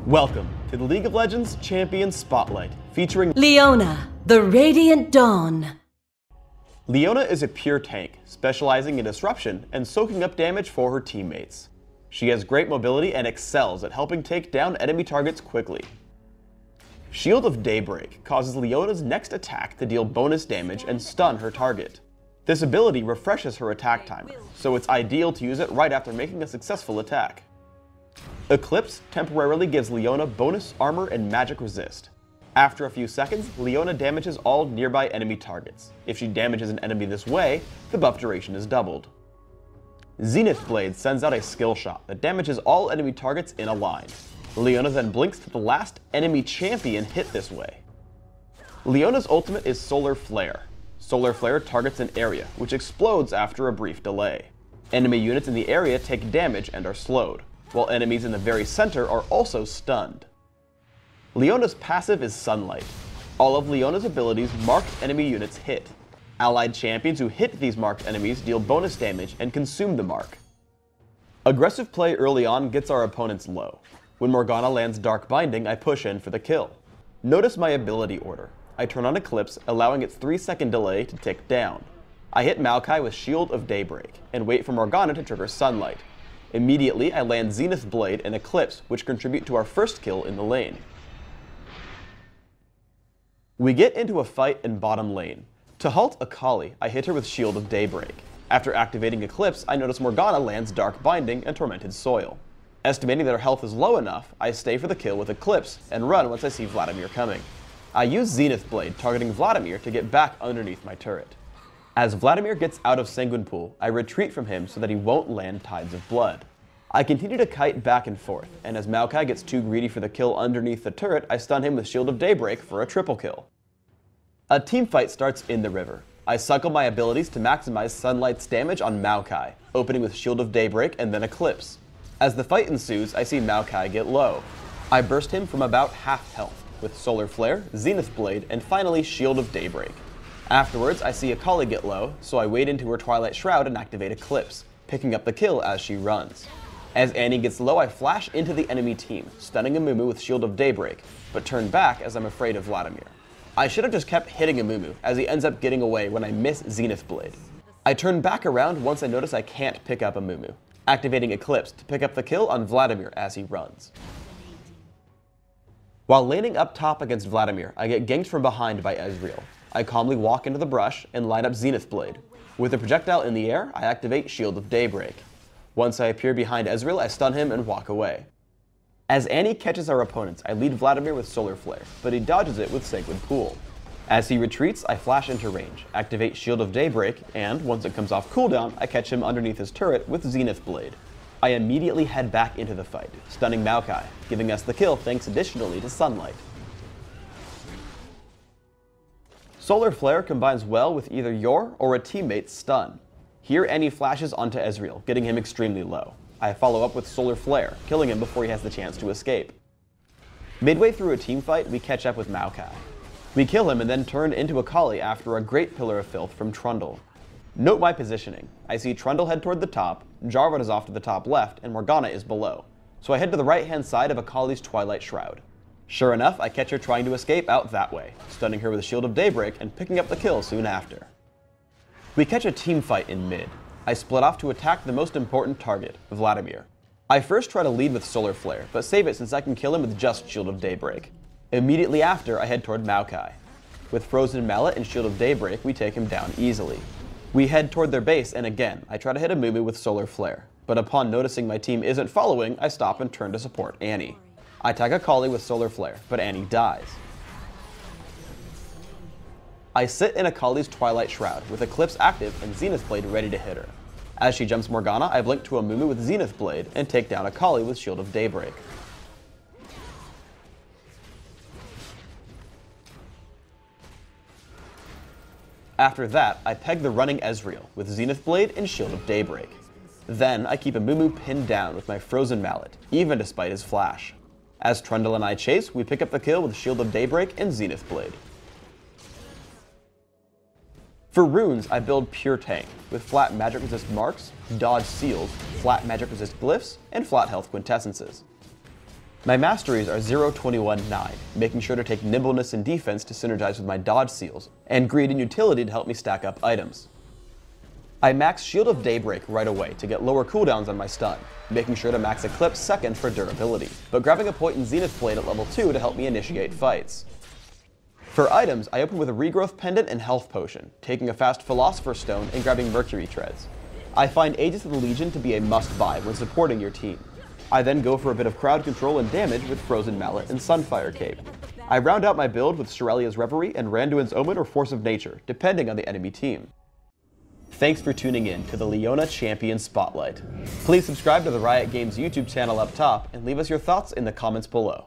Welcome to the League of Legends Champion Spotlight, featuring Leona, the Radiant Dawn. Leona is a pure tank, specializing in disruption and soaking up damage for her teammates. She has great mobility and excels at helping take down enemy targets quickly. Shield of Daybreak causes Leona's next attack to deal bonus damage and stun her target. This ability refreshes her attack timer, so it's ideal to use it right after making a successful attack. Eclipse temporarily gives Leona bonus armor and magic resist. After a few seconds, Leona damages all nearby enemy targets. If she damages an enemy this way, the buff duration is doubled. Zenith Blade sends out a skill shot that damages all enemy targets in a line. Leona then blinks to the last enemy champion hit this way. Leona's ultimate is Solar Flare. Solar Flare targets an area, which explodes after a brief delay. Enemy units in the area take damage and are slowed, while enemies in the very center are also stunned. Leona's passive is Sunlight. All of Leona's abilities marked enemy units hit. Allied champions who hit these marked enemies deal bonus damage and consume the mark. Aggressive play early on gets our opponents low. When Morgana lands Dark Binding, I push in for the kill. Notice my ability order. I turn on Eclipse, allowing its 3-second delay to tick down. I hit Maokai with Shield of Daybreak, and wait for Morgana to trigger Sunlight. Immediately, I land Zenith Blade and Eclipse, which contribute to our first kill in the lane. We get into a fight in bottom lane. To halt Akali, I hit her with Shield of Daybreak. After activating Eclipse, I notice Morgana lands Dark Binding and Tormented Soil. Estimating that her health is low enough, I stay for the kill with Eclipse and run once I see Vladimir coming. I use Zenith Blade, targeting Vladimir to get back underneath my turret. As Vladimir gets out of Sanguine Pool, I retreat from him so that he won't land Tides of Blood. I continue to kite back and forth, and as Maokai gets too greedy for the kill underneath the turret, I stun him with Shield of Daybreak for a triple kill. A teamfight starts in the river. I cycle my abilities to maximize Sunlight's damage on Maokai, opening with Shield of Daybreak and then Eclipse. As the fight ensues, I see Maokai get low. I burst him from about half health, with Solar Flare, Zenith Blade, and finally Shield of Daybreak. Afterwards, I see Akali get low, so I wade into her Twilight Shroud and activate Eclipse, picking up the kill as she runs. As Annie gets low, I flash into the enemy team, stunning Amumu with Shield of Daybreak, but turn back as I'm afraid of Vladimir. I should have just kept hitting Amumu, as he ends up getting away when I miss Zenith Blade. I turn back around once I notice I can't pick up Amumu, activating Eclipse to pick up the kill on Vladimir as he runs. While laning up top against Vladimir, I get ganked from behind by Ezreal. I calmly walk into the brush and line up Zenith Blade. With the projectile in the air, I activate Shield of Daybreak. Once I appear behind Ezreal, I stun him and walk away. As Annie catches our opponents, I lead Vladimir with Solar Flare, but he dodges it with Sanguine Pool. As he retreats, I flash into range, activate Shield of Daybreak, and once it comes off cooldown, I catch him underneath his turret with Zenith Blade. I immediately head back into the fight, stunning Maokai, giving us the kill thanks additionally to Sunlight. Solar Flare combines well with either your or a teammate's stun. Here Annie flashes onto Ezreal, getting him extremely low. I follow up with Solar Flare, killing him before he has the chance to escape. Midway through a teamfight, we catch up with Maokai. We kill him and then turn into Akali after a great Pillar of Filth from Trundle. Note my positioning. I see Trundle head toward the top, Jarvan is off to the top left, and Morgana is below. So I head to the right-hand side of Akali's Twilight Shroud. Sure enough, I catch her trying to escape out that way, stunning her with a Shield of Daybreak and picking up the kill soon after. We catch a team fight in mid. I split off to attack the most important target, Vladimir. I first try to lead with Solar Flare, but save it since I can kill him with just Shield of Daybreak. Immediately after, I head toward Maokai. With Frozen Mallet and Shield of Daybreak, we take him down easily. We head toward their base, and again, I try to hit Amumu with Solar Flare, but upon noticing my team isn't following, I stop and turn to support Annie. I tag Akali with Solar Flare, but Annie dies. I sit in Akali's Twilight Shroud with Eclipse active and Zenith Blade ready to hit her. As she jumps Morgana, I blink to Amumu with Zenith Blade and take down Akali with Shield of Daybreak. After that, I peg the running Ezreal with Zenith Blade and Shield of Daybreak. Then I keep Amumu pinned down with my Frozen Mallet, even despite his flash. As Trundle and I chase, we pick up the kill with Shield of Daybreak and Zenith Blade. For runes, I build Pure Tank, with flat magic resist marks, dodge seals, flat magic resist glyphs, and flat health quintessences. My masteries are 0, 21, 9, making sure to take nimbleness and defense to synergize with my dodge seals, and greed and utility to help me stack up items. I max Shield of Daybreak right away to get lower cooldowns on my stun, making sure to max Eclipse second for durability, but grabbing a point in Zenith Blade at level 2 to help me initiate fights. For items, I open with a Regrowth Pendant and Health Potion, taking a fast Philosopher's Stone and grabbing Mercury Treads. I find Aegis of the Legion to be a must-buy when supporting your team. I then go for a bit of crowd control and damage with Frozen Mallet and Sunfire Cape. I round out my build with Shirelia's Reverie and Randuin's Omen or Force of Nature, depending on the enemy team. Thanks for tuning in to the Leona Champion Spotlight. Please subscribe to the Riot Games YouTube channel up top and leave us your thoughts in the comments below.